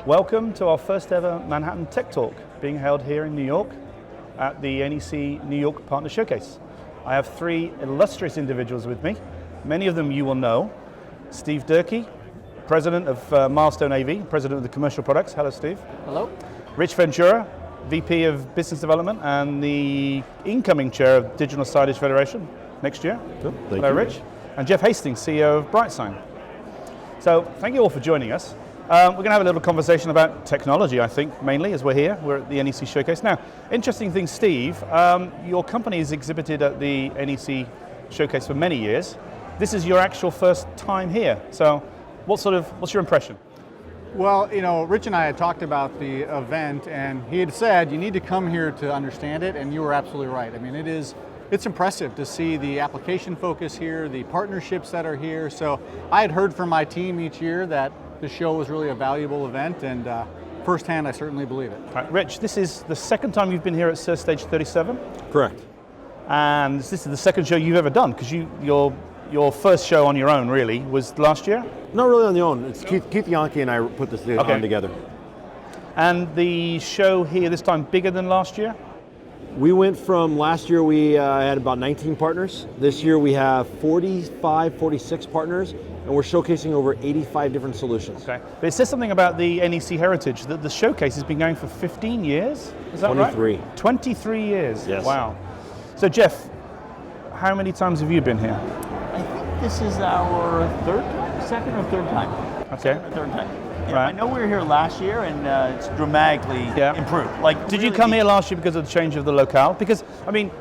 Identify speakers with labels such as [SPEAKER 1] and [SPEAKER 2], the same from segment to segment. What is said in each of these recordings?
[SPEAKER 1] Welcome to our first ever Manhattan Tech Talk, being held here in New York at the NEC New York Partner Showcase. I have three illustrious individuals with me. Many of them you will know. Steve Durkee, President of Milestone AV, President of the Commercial Products. Hello, Steve.
[SPEAKER 2] Hello.
[SPEAKER 1] Rich Ventura, VP of Business Development and the incoming Chair of Digital Signage Federation next year.
[SPEAKER 3] Cool.
[SPEAKER 1] Hello, Rich. And Jeff Hastings, CEO of BrightSign. So thank you all for joining us. We're going to have a little conversation about technology, I think, mainly, as we're here. We're at the NEC Showcase. Now, interesting thing, Steve, your company has exhibited at the NEC Showcase for many years. This is your actual first time here. So what's your impression?
[SPEAKER 2] Well, Rich and I had talked about the event, and he had said you need to come here to understand it, and you were absolutely right. I mean, it's impressive to see the application focus here, the partnerships that are here. So I had heard from my team each year that the show was really a valuable event, and firsthand, I certainly believe it.
[SPEAKER 1] Right, Rich, this is the second time you've been here at Sur Stage 37?
[SPEAKER 3] Correct.
[SPEAKER 1] And this is the second show you've ever done, because your first show on your own, really, was last year?
[SPEAKER 3] Not really on your own. It's Keith Yankee and I put this on together.
[SPEAKER 1] And the show here this time bigger than last year?
[SPEAKER 3] We went from last year we had about 19 partners. This year we have 45, 46 partners, and we're showcasing over 85 different solutions.
[SPEAKER 1] Okay. But it says something about the NEC heritage, that the showcase has been going for 15 years? Is that
[SPEAKER 3] 23.
[SPEAKER 1] Right? 23 years?
[SPEAKER 3] Yes.
[SPEAKER 1] Wow. So Jeff, how many times have you been here?
[SPEAKER 4] I think this is our second or third time.
[SPEAKER 1] Okay.
[SPEAKER 4] Second or third time. Yeah,
[SPEAKER 1] Right.
[SPEAKER 4] I know we were here last year, and it's dramatically improved.
[SPEAKER 1] Did you come here last year because of the change of the locale? Because, I mean,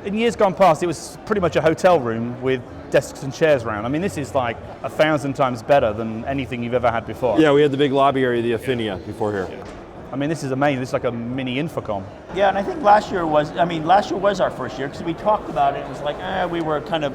[SPEAKER 1] in years gone past, it was pretty much a hotel room with desks and chairs around. I mean, this is like 1,000 times better than anything you've ever had before.
[SPEAKER 3] Yeah, we had the big lobby area, the Affinia, before here.
[SPEAKER 1] I mean, this is amazing. This is like a mini Infocom.
[SPEAKER 4] Yeah, and I think last year was our first year, because we talked about it. It was like, we were kind of,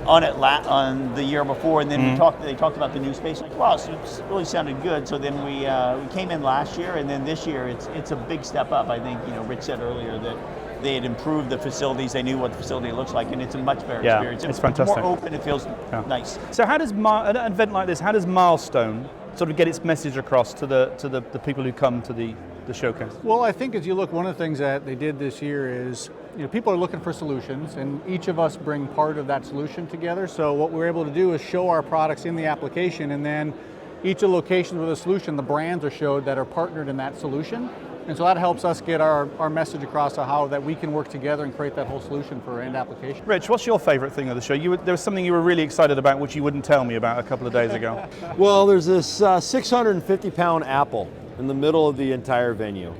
[SPEAKER 4] on it on the year before, and then they talked about the new space. Like, wow, so it really sounded good. So then we came in last year, and then this year it's a big step up. I think Rich said earlier that they had improved the facilities. They knew what the facility looks like, and it's a much better experience.
[SPEAKER 1] It's fantastic.
[SPEAKER 4] More open. It feels nice.
[SPEAKER 1] So how does an event like this? How does Milestone sort of get its message across to the people who come to the showcase?
[SPEAKER 2] Well, I think as you look, one of the things that they did this year is, people are looking for solutions, and each of us bring part of that solution together. So what we're able to do is show our products in the application, and then each of the locations with a solution, the brands are showed that are partnered in that solution. And so that helps us get our message across of how that we can work together and create that whole solution for end application.
[SPEAKER 1] Rich, what's your favorite thing of the show? There was something you were really excited about which you wouldn't tell me about a couple of days ago.
[SPEAKER 3] Well, there's this 650-pound apple in the middle of the entire venue.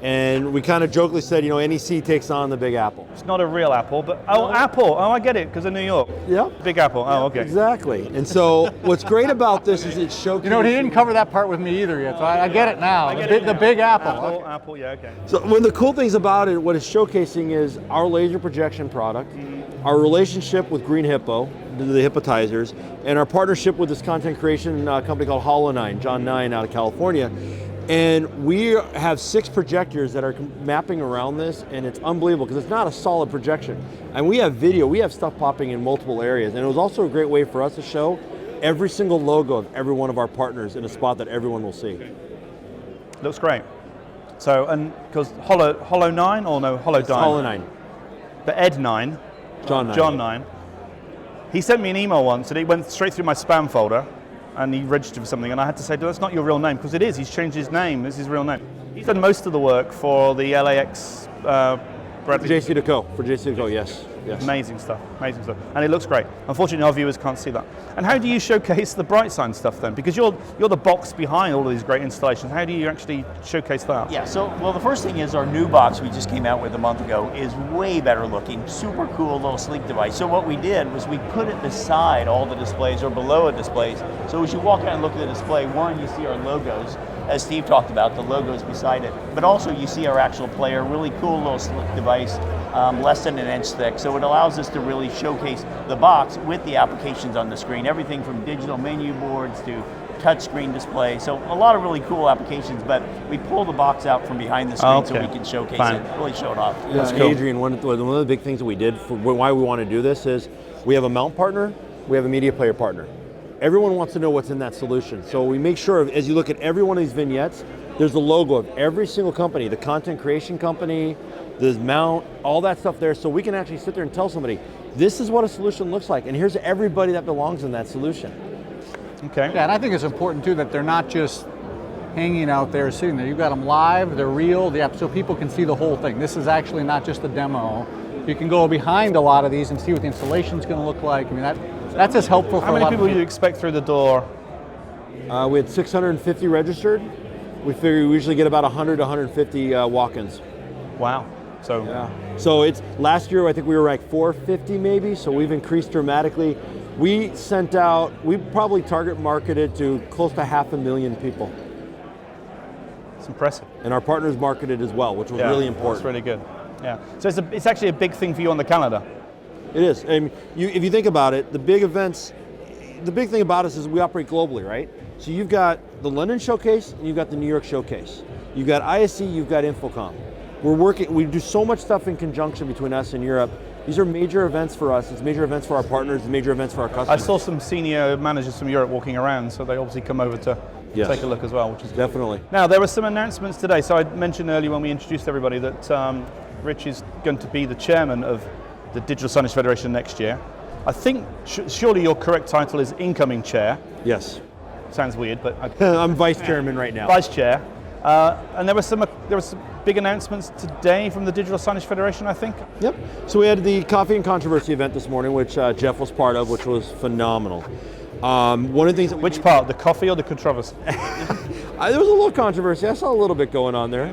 [SPEAKER 3] And we kind of jokingly said, NEC takes on the Big Apple.
[SPEAKER 1] It's not a real apple, but Apple. Oh, I get it, because of New York.
[SPEAKER 3] Yeah.
[SPEAKER 1] Big Apple. Oh, okay.
[SPEAKER 3] Exactly. And so what's great about this is it showcases.
[SPEAKER 2] He didn't cover that part with me either yet, so I get it now. The Big Apple.
[SPEAKER 1] Apple, yeah, okay.
[SPEAKER 3] So one of the cool things about it, what it's showcasing is our laser projection product, our relationship with Green Hippo, the hypnotizers, and our partnership with this content creation company called Hollow9, John 9 out of California. And we have 6 projectors that are mapping around this, and it's unbelievable because it's not a solid projection. And we have video, we have stuff popping in multiple areas. And it was also a great way for us to show every single logo of every one of our partners in a spot that everyone will see.
[SPEAKER 1] Looks great. So, and because Hollow9 or no, Hollow9?
[SPEAKER 3] Hollow9.
[SPEAKER 1] But Ed 9.
[SPEAKER 3] John
[SPEAKER 1] 9. He sent me an email once and it went straight through my spam folder. And he registered for something, and I had to say, that's not your real name, because it is. He's changed his name. This is his real name. He's done most of the work for the LAX.
[SPEAKER 3] For JC2Co, yes.
[SPEAKER 1] Amazing stuff. And it looks great. Unfortunately, our viewers can't see that. And how do you showcase the BrightSign stuff then? Because you're the box behind all of these great installations. How do you actually showcase that?
[SPEAKER 4] Yeah, the first thing is our new box we just came out with a month ago is way better looking, super cool little sleek device. So what we did was we put it beside all the displays or below a displays. So as you walk out and look at the display, one, you see our logos, as Steve talked about, the logos beside it. But also you see our actual player, really cool little sleek device, less than an inch thick. So it allows us to really showcase the box with the applications on the screen, everything from digital menu boards to touchscreen display. So a lot of really cool applications, but we pull the box out from behind the screen so we can showcase it, really show it off.
[SPEAKER 3] Yeah, cool. Adrian, one of the big things that we did for why we want to do this is we have a mount partner, we have a media player partner. everyone wants to know what's in that solution. So we make sure, as you look at every one of these vignettes, there's the logo of every single company, the content creation company, the mount, all that stuff there, so we can actually sit there and tell somebody, this is what a solution looks like, and here's everybody that belongs in that solution.
[SPEAKER 1] Okay.
[SPEAKER 2] Yeah, and I think it's important too that they're not just hanging out there, sitting there. You've got them live, they're real, so people can see the whole thing. This is actually not just a demo. You can go behind a lot of these and see what the installation's going to look like. I mean, that's as helpful for a lot of people.
[SPEAKER 1] How many people do you expect through the door?
[SPEAKER 3] We had 650 registered. We figure we usually get about 100 to 150 walk-ins.
[SPEAKER 1] Wow. So
[SPEAKER 3] yeah. So it's last year I think we were like 450 maybe. So we've increased dramatically. We sent out. We probably target marketed to close to 500,000 people.
[SPEAKER 1] It's impressive.
[SPEAKER 3] And our partners marketed as well, which was really important.
[SPEAKER 1] That's really good. Yeah. So it's actually a big thing for you on the calendar.
[SPEAKER 3] It is. And if you think about it, the big events. The big thing about us is we operate globally, right? So you've got the London showcase and you've got the New York showcase. You've got ISE, you've got Infocom. We do so much stuff in conjunction between us and Europe. These are major events for us. It's major events for our partners, it's major events for our customers.
[SPEAKER 1] I saw some senior managers from Europe walking around, so they obviously come over to take a look as well, which is
[SPEAKER 3] definitely.
[SPEAKER 1] Now, there were some announcements today. So I mentioned earlier when we introduced everybody that Rich is going to be the chairman of the Digital Signage Federation next year. I think, surely your correct title is incoming chair.
[SPEAKER 3] Yes.
[SPEAKER 1] Sounds weird, but
[SPEAKER 3] I'm vice chairman right now.
[SPEAKER 1] Vice chair. And there were some big announcements today from the Digital Signage Federation, I think.
[SPEAKER 3] Yep. So we had the Coffee and Controversy event this morning, which Jeff was part of, which was phenomenal. One of the things.
[SPEAKER 1] Which part, the coffee or the controversy?
[SPEAKER 3] There was a little controversy. I saw a little bit going on there.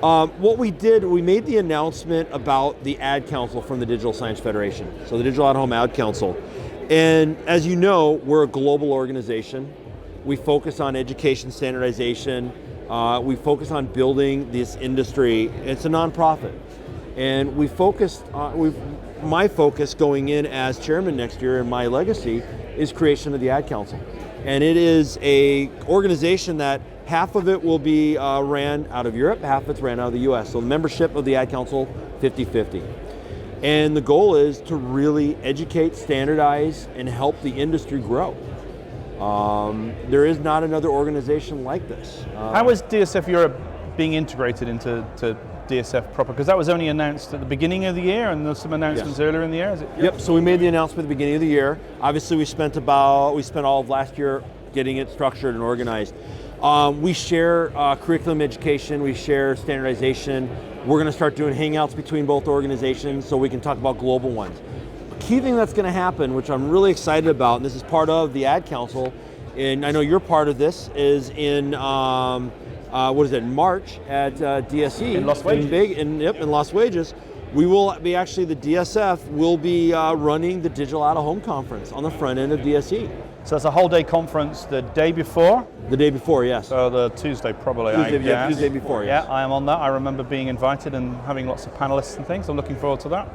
[SPEAKER 3] What we did, we made the announcement about the Ad Council from the Digital Signage Federation, so the Digital At-Home Ad Council. And as you know, we're a global organization. We focus on education standardization. We focus on building this industry. It's a nonprofit. And we focused on, my focus going in as chairman next year and my legacy is creation of the Ad Council. And it is a organization that half of it will be ran out of Europe, half of it's ran out of the US. So the membership of the Ad Council, 50-50. And the goal is to really educate, standardize, and help the industry grow. There is not another organization like this.
[SPEAKER 1] How is DSF Europe being integrated into DSF proper? Because that was only announced at the beginning of the year, and there's some announcements earlier in the year. Is it?
[SPEAKER 3] Yep. So we made the announcement at the beginning of the year. Obviously, we spent all of last year getting it structured and organized. We share curriculum education. We share standardization. We're going to start doing hangouts between both organizations so we can talk about global ones. Key thing that's going to happen, which I'm really excited about, and this is part of the Ad Council, and I know you're part of this, is in March at DSE
[SPEAKER 1] in Las Vegas.
[SPEAKER 3] In Las Vegas. We will be the DSF will be running the Digital Out of Home conference on the front end of DSE.
[SPEAKER 1] So it's a whole day conference the day before?
[SPEAKER 3] The day before, yes.
[SPEAKER 1] So the Tuesday probably,
[SPEAKER 3] Tuesday before, yes.
[SPEAKER 1] Yeah, I am on that. I remember being invited and having lots of panelists and things. I'm looking forward to that.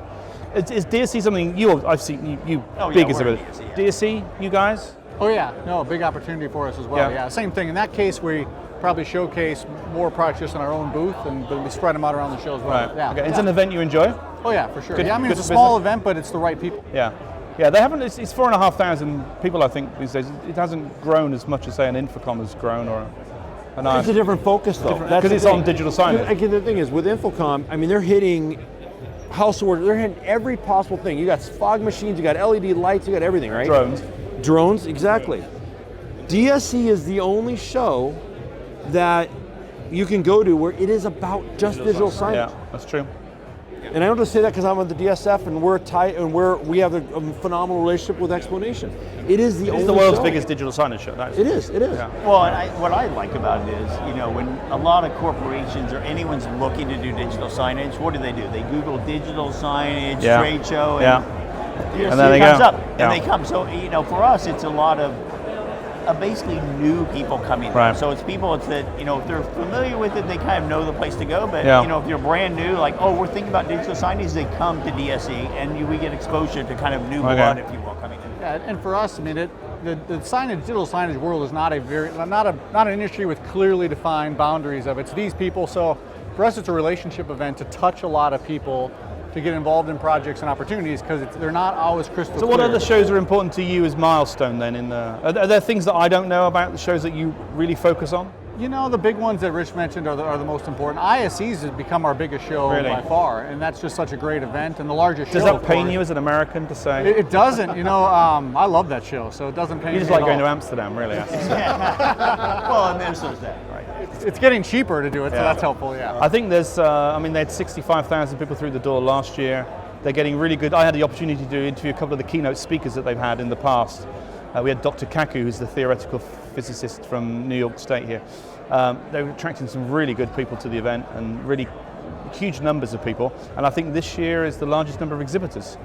[SPEAKER 1] Is DSE something I've seen you big as a bit? DSE, you guys?
[SPEAKER 2] Oh yeah, no, big opportunity for us as well. Yeah, same thing. In that case, we probably showcase more products just in our own booth, but we spread them out around the show as well.
[SPEAKER 1] Right.
[SPEAKER 2] Yeah.
[SPEAKER 1] Okay. It's an event you enjoy?
[SPEAKER 2] Oh yeah, for sure.
[SPEAKER 1] Good,
[SPEAKER 2] I mean, it's a small event, but it's the right people.
[SPEAKER 1] Yeah. Yeah, they haven't. It's 4,500 people, I think, these days. It hasn't grown as much as say an Infocom has grown, or
[SPEAKER 3] it's a different focus though.
[SPEAKER 1] Because it's on digital signage.
[SPEAKER 3] Again, the thing is with Infocom, I mean, they're hitting household. They're hitting every possible thing. You got fog machines, you got LED lights, you got everything, right? Drones, exactly. DSE is the only show that you can go to where it is about just digital signage.
[SPEAKER 1] Yeah, that's true.
[SPEAKER 3] And I don't just say that because I'm with the DSF and we're tight and we have a phenomenal relationship with Explanation. It is the only
[SPEAKER 1] the world's
[SPEAKER 3] show.
[SPEAKER 1] biggest digital signage show.
[SPEAKER 3] It is.
[SPEAKER 1] Yeah.
[SPEAKER 4] Well, and what I like about it is, when a lot of corporations or anyone's looking to do digital signage, what do? They Google digital signage, trade show, and
[SPEAKER 1] then they
[SPEAKER 4] comes
[SPEAKER 1] go.
[SPEAKER 4] up, and they come. So, for us, it's a lot of basically new people coming there. So it's people that, if they're familiar with it, they kind of know the place to go. But, if you're brand new, like, we're thinking about digital signage, they come to DSE and we get exposure to kind of new blood, if you will, coming in.
[SPEAKER 2] Yeah, and for us, I mean, the digital signage world is not an industry with clearly defined boundaries of it. It's these people. So for us, it's a relationship event to touch a lot of people to get involved in projects and opportunities because they're not always crystal clear.
[SPEAKER 1] So what other shows are important to you as Milestone then? Are there things that I don't know about the shows that you really focus on?
[SPEAKER 2] You know, the big ones that Rich mentioned are the most important. ISEs has become our biggest show by far, and that's just such a great event and the largest show.
[SPEAKER 1] Does that pain you as an American to say?
[SPEAKER 2] It doesn't. You know, I love that show, so it doesn't pain me.
[SPEAKER 1] You just like going to Amsterdam, really.
[SPEAKER 4] Well, and then so's that, right?
[SPEAKER 2] It's getting cheaper to do it, so that's helpful, yeah.
[SPEAKER 1] I think there's, they had 65,000 people through the door last year. They're getting really good. I had the opportunity to interview a couple of the keynote speakers that they've had in the past. We had Dr. Kaku, who's the theoretical physicist from New York State here. They were attracting some really good people to the event and really huge numbers of people. And I think this year is the largest number of exhibitors.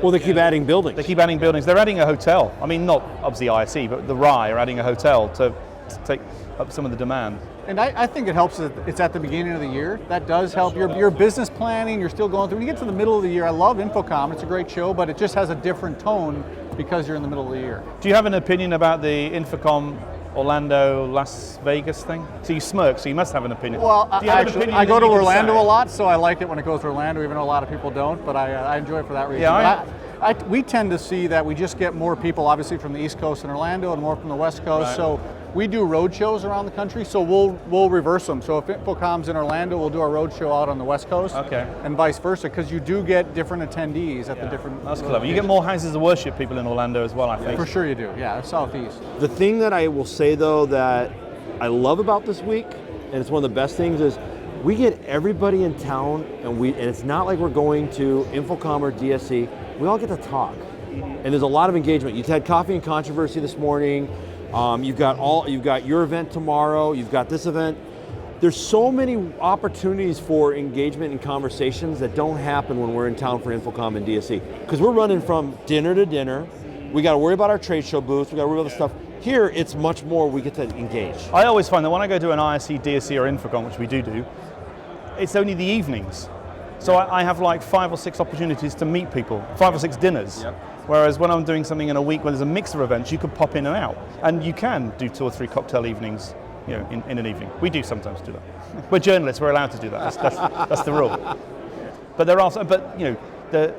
[SPEAKER 3] Well, they keep adding buildings.
[SPEAKER 1] They keep adding buildings. They're adding a hotel. I mean, not obviously ISE, but the RAI are adding a hotel to take up some of the demand.
[SPEAKER 2] And I think it helps that it's at the beginning of the year. That does help your business planning. You're still going through. When you get to the middle of the year, I love InfoComm. It's a great show, but it just has a different tone because you're in the middle of the year.
[SPEAKER 1] Do you have an opinion about the InfoComm Orlando, Las Vegas thing? So you smirk, so you must have an opinion.
[SPEAKER 2] Well, I go to Orlando a lot, so I like it when it goes to Orlando, even though a lot of people don't, but I enjoy it for that reason.
[SPEAKER 1] Yeah,
[SPEAKER 2] we tend to see that we just get more people, obviously, from the East Coast in Orlando and more from the West Coast.
[SPEAKER 1] Right.
[SPEAKER 2] So we do road shows around the country, so we'll reverse them. So if InfoComm's in Orlando, we'll do our road show out on the West Coast, and vice versa, because you do get different attendees at the different.
[SPEAKER 1] That's clever. You get more houses of worship people in Orlando as well, I think.
[SPEAKER 2] For sure you do. Yeah, Southeast.
[SPEAKER 3] The thing that I will say though that I love about this week, and it's one of the best things, is we get everybody in town, and it's not like we're going to InfoComm or DSE. We all get to talk, and there's a lot of engagement. You've had Coffee and Controversy this morning. You've got your event tomorrow. You've got this event. There's so many opportunities for engagement and conversations that don't happen when we're in town for InfoComm and DSE, because we're running from dinner to dinner. We got to worry about our trade show booths. We got to worry about the stuff. Here, it's much more. We get to engage. I
[SPEAKER 1] always find that when I go to an ISE, DSE, or InfoComm, which we do, it's only the evenings. So I have like 5 or 6 opportunities to meet people, 5 or 6 dinners. Yep. Whereas when I'm doing something in a week where there's a mix of events, you could pop in and out. And you can do 2 or 3 cocktail evenings, in an evening. We do sometimes do that. We're journalists, we're allowed to do that. That's the rule. But there are, the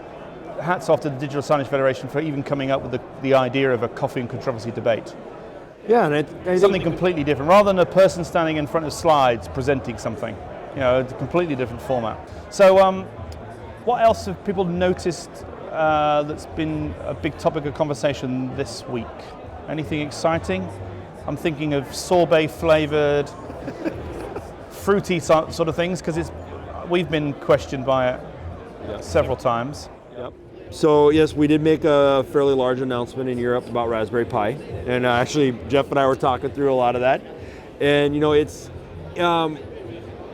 [SPEAKER 1] hats off to the Digital Signage Federation for even coming up with the idea of a coffee and controversy debate.
[SPEAKER 3] Yeah, and
[SPEAKER 1] something completely different, rather than a person standing in front of slides presenting something. It's a completely different format. So what else have people noticed that's been a big topic of conversation this week? Anything exciting? I'm thinking of sorbet flavored, fruity sort of things, because we've been questioned by it several times.
[SPEAKER 3] Yep. So yes, we did make a fairly large announcement in Europe about Raspberry Pi, and actually Jeff and I were talking through a lot of that, and it's.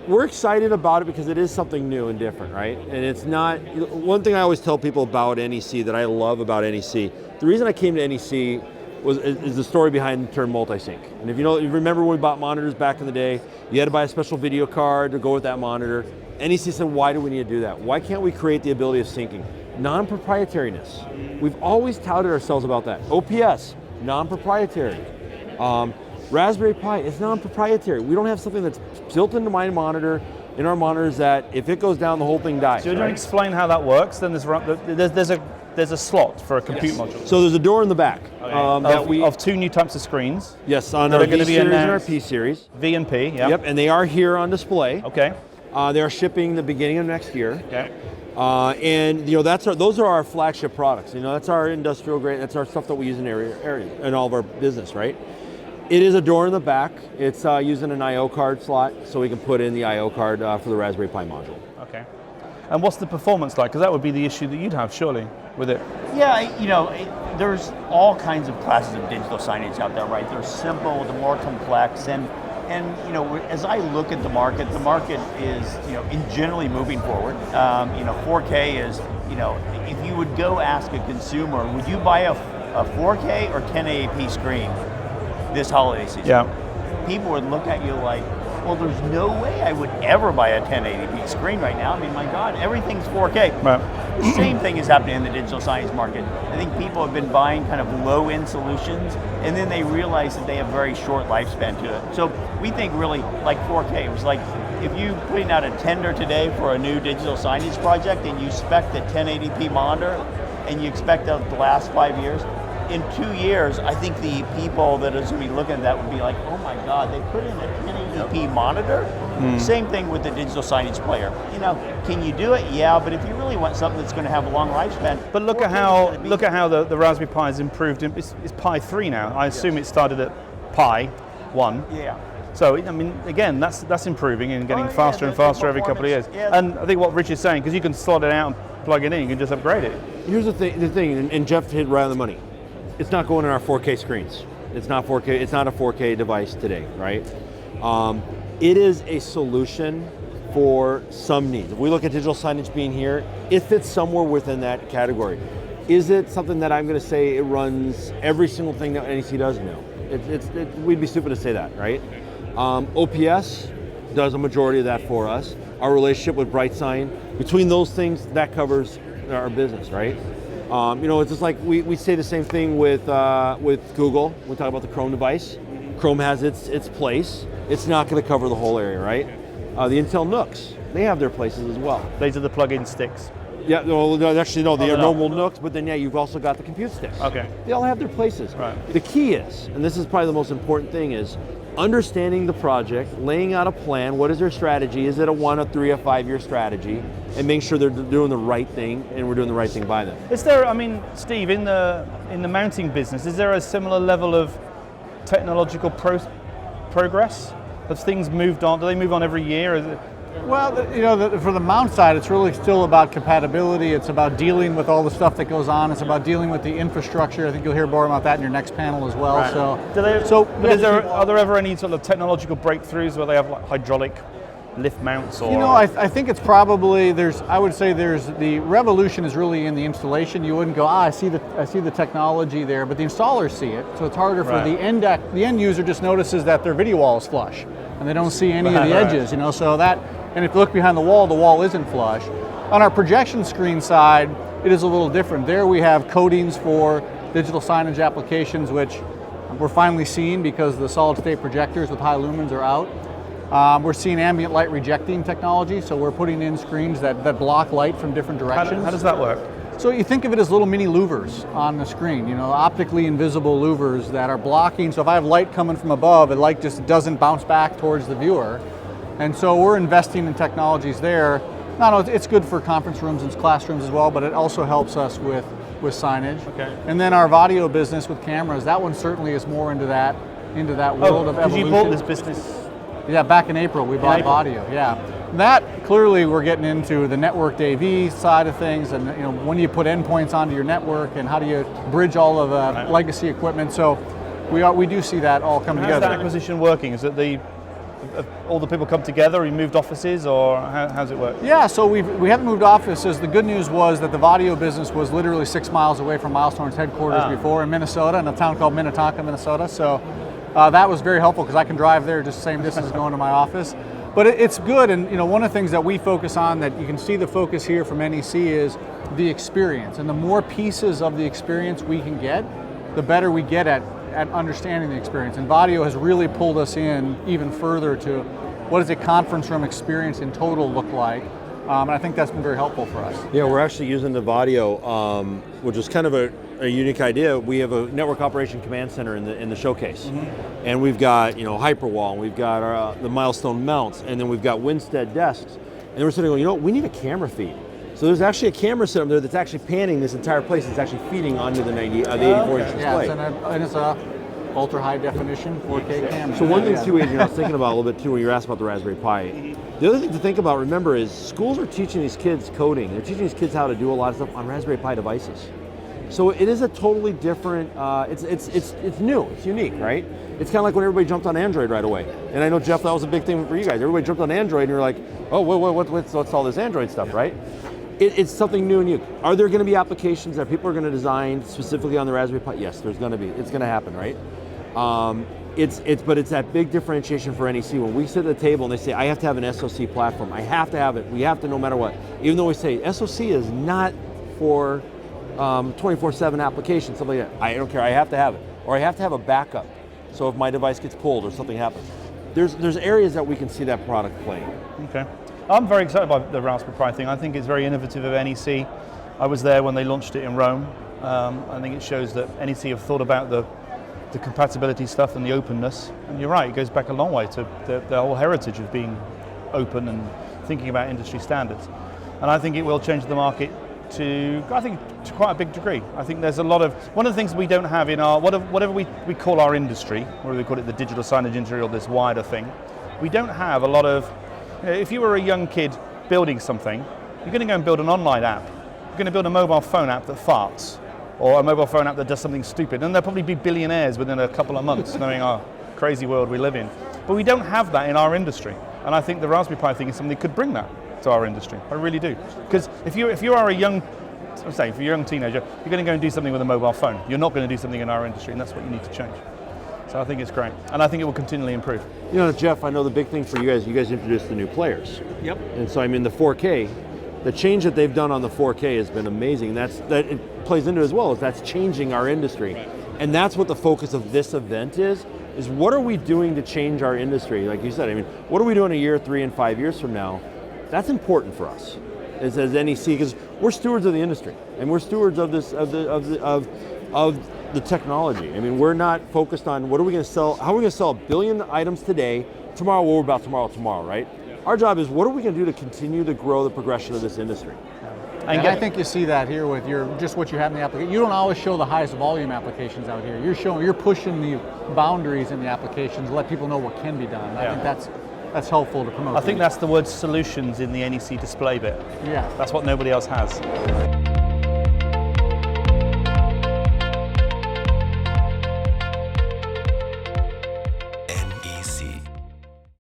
[SPEAKER 3] We're excited about it because it is something new and different, right? And it's not, one thing I always tell people about NEC that I love about NEC, the reason I came to NEC is the story behind the term multi-sync. And if you remember when we bought monitors back in the day, you had to buy a special video card to go with that monitor. NEC said, why do we need to do that? Why can't we create the ability of syncing? Non-proprietariness. We've always touted ourselves about that. OPS, non-proprietary. Raspberry Pi is non-proprietary. We don't have something that's built into my monitor, in our monitors, that if it goes down, the whole thing dies.
[SPEAKER 1] So you don't explain how that works? Then there's a slot for a compute module.
[SPEAKER 3] So there's a door in the back.
[SPEAKER 1] Okay. Of 2 new types of screens.
[SPEAKER 3] Yes, on our V series and our P series.
[SPEAKER 1] V and P, yeah.
[SPEAKER 3] Yep, and they are here on display.
[SPEAKER 1] Okay.
[SPEAKER 3] They are shipping the beginning of next year.
[SPEAKER 1] Okay.
[SPEAKER 3] And those are our flagship products. That's our industrial grade. That's our stuff that we use in in all of our business, right? It is a door in the back. It's using an I/O card slot, so we can put in the I/O card for the Raspberry Pi module.
[SPEAKER 1] Okay. And what's the performance like? Because that would be the issue that you'd have, surely, with it.
[SPEAKER 4] Yeah, there's all kinds of classes of digital signage out there, right? They're simple, they're more complex, and as I look at the market is generally moving forward. 4K is, if you would go ask a consumer, would you buy a 4K or 1080p screen this holiday season?
[SPEAKER 1] Yeah.
[SPEAKER 4] People would look at you like, well, there's no way I would ever buy a 1080p screen right now. I mean, my God, everything's 4K.
[SPEAKER 1] Right.
[SPEAKER 4] The same thing is happening in the digital signage market. I think people have been buying kind of low-end solutions, and then they realize that they have very short lifespan to it. So we think really like 4K. It if you putting out a tender today for a new digital signage project and you spec the 1080p monitor and you expect that to last 5 years, in 2 years, I think the people that is going to be looking at that would be like, oh my God, they put in a 1080p monitor? Same thing with the digital signage player. You know, can you do it? Yeah, but if you really want something that's going to have a long lifespan.
[SPEAKER 1] But look at how the Raspberry Pi has improved. It's Pi 3 now. I assume it started at Pi 1.
[SPEAKER 4] Yeah.
[SPEAKER 1] So, I mean, again, that's improving and getting faster and faster every couple of years.
[SPEAKER 4] Yeah.
[SPEAKER 1] And I think what Rich is saying, because you can slot it out and plug it in, you can just upgrade it.
[SPEAKER 3] Here's the thing, and Jeff hit right on the money. It's not going in our 4K screens. It's not 4K. It's not a 4K device today, right? It is a solution for some needs. If we look at digital signage being here, it fits somewhere within that category. Is it something that I'm going to say it runs every single thing that NEC does? No. We'd be stupid to say that, right? OPS does a majority of that for us. Our relationship with BrightSign, between those things, that covers our business, right? You know, it's just like we say the same thing with Google. We talk about the Chrome device. Chrome has its place. It's not going to cover the whole area, right? The Intel NUCs, they have their places as well.
[SPEAKER 1] These are the plug-in sticks.
[SPEAKER 3] Yeah, well, actually, no, they are normal NUCs, but then, yeah, you've also got the compute sticks.
[SPEAKER 1] Okay.
[SPEAKER 3] They all have their places.
[SPEAKER 1] Right.
[SPEAKER 3] The key is, and this is probably the most important thing, is understanding the project, laying out a plan. What is their strategy? Is it a 1, a 3, a 5-year strategy? And making sure they're doing the right thing and we're doing the right thing by them.
[SPEAKER 1] Is there, I mean, Steve, in the mounting business, is there a similar level of technological progress? Have things moved on? Do they move on every year? Is it?
[SPEAKER 2] Well, you know, for the mount side, it's really still about compatibility. It's about dealing with all the stuff that goes on. It's about dealing with the infrastructure. I think you'll hear more about that in your next panel as well.
[SPEAKER 1] Right. Are there ever any sort of technological breakthroughs where they have like hydraulic lift mounts? Or?
[SPEAKER 2] You know, I think it's probably I would say the revolution is really in the installation. You wouldn't go, I see the technology there, but the installers see it. So it's harder for the end user just notices that their video wall is flush and they don't see any of the edges. You know, so that. And if you look behind the wall isn't flush. On our projection screen side, it is a little different. There we have coatings for digital signage applications, which we're finally seeing because the solid state projectors with high lumens are out. We're seeing ambient light rejecting technology, so we're putting in screens that block light from different directions.
[SPEAKER 1] How does that work?
[SPEAKER 2] So you think of it as little mini louvers on the screen, you know, optically invisible louvers that are blocking. So if I have light coming from above, the light just doesn't bounce back towards the viewer. And so we're investing in technologies there. It's good for conference rooms and classrooms as well, but it also helps us with signage.
[SPEAKER 1] Okay.
[SPEAKER 2] And then our audio business with cameras, that one certainly is more into that world of evolution.
[SPEAKER 1] You bought this business?
[SPEAKER 2] Yeah, back in April we bought audio. Yeah, that clearly we're getting into the networked AV side of things, and you know, when you put endpoints onto your network, and how do you bridge all of the legacy equipment? So we do see that all come together.
[SPEAKER 1] How's that acquisition working? Is it all the people come together, or you moved offices, or how's it work?
[SPEAKER 2] Yeah, so we haven't moved offices. The good news was that the audio business was literally 6 miles away from Milestone's headquarters before in Minnesota, in a town called Minnetonka, Minnesota. So that was very helpful because I can drive there just the same distance as going to my office. But it's good, and you know, one of the things that we focus on, that you can see the focus here from NEC, is the experience. And the more pieces of the experience we can get, the better we get at understanding the experience. And Vadio has really pulled us in even further to what does a conference room experience in total look like. And I think that's been very helpful for us.
[SPEAKER 3] Yeah, we're actually using the Vadio, which is kind of a unique idea. We have a network operation command center in the showcase, and we've got, you know, Hyperwall, and we've got the Milestone mounts, and then we've got Winstead desks. And we're sitting going, you know, we need a camera feed. So there's actually a camera set up there that's actually panning this entire place. It's actually feeding onto the 84-inch display.
[SPEAKER 2] Yeah, and it's a ultra high definition 4K camera.
[SPEAKER 3] So one thing too, Adrian, I was thinking about a little bit too when you asked about the Raspberry Pi. The other thing to think about, remember, is schools are teaching these kids coding. They're teaching these kids how to do a lot of stuff on Raspberry Pi devices. So it is a totally different. It's new. It's unique, right? It's kind of like when everybody jumped on Android right away. And I know, Jeff, that was a big thing for you guys. Everybody jumped on Android, and you're like, oh, what's all this Android stuff, right? It's something new and unique. Are there going to be applications that people are going to design specifically on the Raspberry Pi? Yes, there's going to be. It's going to happen, right? But it's that big differentiation for NEC. When we sit at the table and they say, I have to have an SoC platform, I have to have it, we have to no matter what. Even though we say SoC is not for 24/7 applications, something like that. I don't care, I have to have it. Or I have to have a backup. So if my device gets pulled or something happens. there's areas that we can see that product playing.
[SPEAKER 1] Okay. I'm very excited about the Raspberry Pi thing. I think it's very innovative of NEC. I was there when they launched it in Rome. I think it shows that NEC have thought about the compatibility stuff and the openness. And you're right, it goes back a long way to the whole heritage of being open and thinking about industry standards. And I think it will change the market to quite a big degree. I think there's a lot of, one of the things we don't have in our, whatever we call our industry, whether we call it the digital signage industry or this wider thing, we don't have a lot of, if you were a young kid building something, you're going to go and build an online app. You're going to build a mobile phone app that farts, or a mobile phone app that does something stupid, and there'll probably be billionaires within a couple of months, knowing our crazy world we live in. But we don't have that in our industry, and I think the Raspberry Pi thing is something that could bring that to our industry. I really do. Because if you are a young, if you're a young teenager, you're going to go and do something with a mobile phone. You're not going to do something in our industry, and that's what you need to change. So I think it's great, and I think it will continually improve.
[SPEAKER 3] You know, Jeff, I know the big thing for you guys introduced the new players.
[SPEAKER 1] Yep.
[SPEAKER 3] And so, I mean, the 4K, the change that they've done on the 4K has been amazing. That it plays into as well, is that's changing our industry. Right. And that's what the focus of this event is what are we doing to change our industry? Like you said, I mean, what are we doing a year, 3 and 5 years from now? That's important for us as NEC, because we're stewards of the industry, and we're stewards of this of the technology. I mean, we're not focused on what are we going to sell, how are we going to sell 1 billion items today, tomorrow, what we're about tomorrow, right? Yeah. Our job is what are we going to do to continue to grow the progression of this industry?
[SPEAKER 2] And I think you see that here with just what you have in the application. You don't always show the highest volume applications out here. You're pushing the boundaries in the applications to let people know what can be done. I think that's helpful to promote.
[SPEAKER 1] I think that's the word solutions in the NEC display bit.
[SPEAKER 2] Yeah.
[SPEAKER 1] That's what nobody else has.